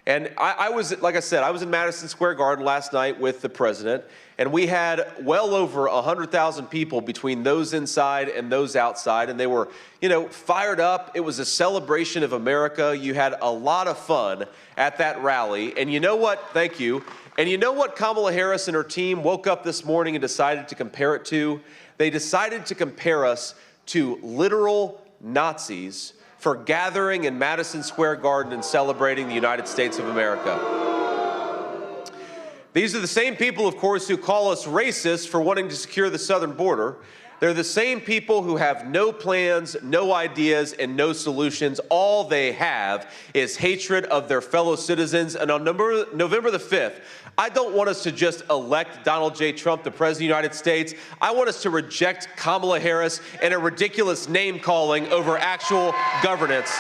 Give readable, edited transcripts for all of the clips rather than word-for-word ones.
And I was, like I said, I was in Madison Square Garden last night with the president, and we had well over 100,000 people between those inside and those outside, and they were, fired up. It was a celebration of America. You had a lot of fun at that rally. And you know what? Thank you. And you know what Kamala Harris and her team woke up this morning and decided to compare it to? They decided to compare us to literal Nazis for gathering in Madison Square Garden and celebrating the United States of America. These are the same people, of course, who call us racist for wanting to secure the southern border. They're the same people who have no plans, no ideas, and no solutions. All they have is hatred of their fellow citizens. And on November the 5th, I don't want us to just elect Donald J. Trump, the President of the United States. I want us to reject Kamala Harris and a ridiculous name-calling over actual governance.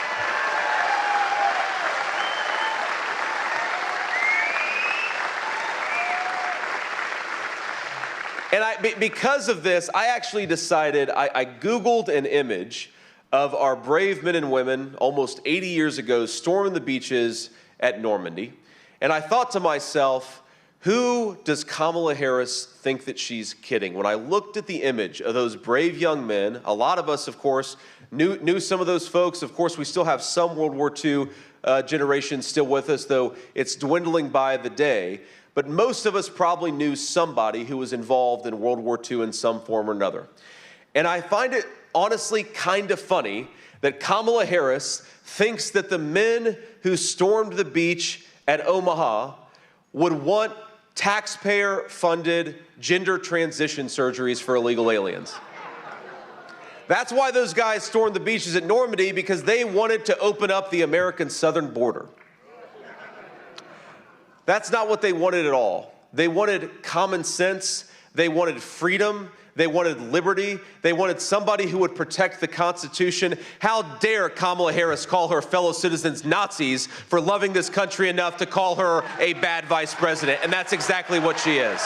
And because of this, I actually decided, I Googled an image of our brave men and women almost 80 years ago storming the beaches at Normandy. And I thought to myself, who does Kamala Harris think that she's kidding? When I looked at the image of those brave young men, a lot of us, of course, knew some of those folks. Of course, we still have some World War II generations still with us, though it's dwindling by the day. But most of us probably knew somebody who was involved in World War II in some form or another. And I find it honestly kind of funny that Kamala Harris thinks that the men who stormed the beach at Omaha would want taxpayer-funded gender transition surgeries for illegal aliens. That's why those guys stormed the beaches at Normandy, because they wanted to open up the American southern border. That's not what they wanted at all. They wanted common sense. They wanted freedom. They wanted liberty. They wanted somebody who would protect the Constitution. How dare Kamala Harris call her fellow citizens Nazis for loving this country enough to call her a bad vice president? And that's exactly what she is.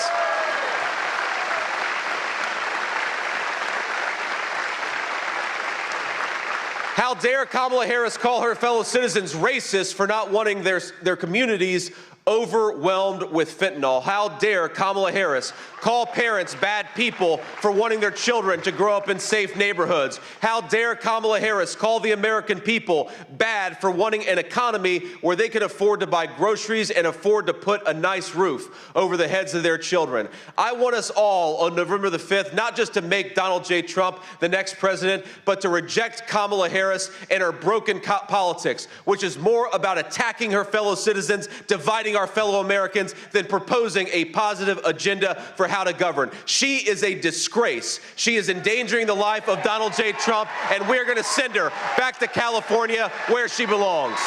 How dare Kamala Harris call her fellow citizens racist for not wanting their communities overwhelmed with fentanyl? How dare Kamala Harris call parents bad people for wanting their children to grow up in safe neighborhoods? How dare Kamala Harris call the American people bad for wanting an economy where they can afford to buy groceries and afford to put a nice roof over the heads of their children? I want us all on November the 5th, not just to make Donald J. Trump the next president, but to reject Kamala Harris and her broken politics, which is more about attacking her fellow citizens, dividing our fellow Americans, than proposing a positive agenda for how to govern. She is a disgrace. She is endangering the life of Donald J. Trump, and we're going to send her back to California where she belongs.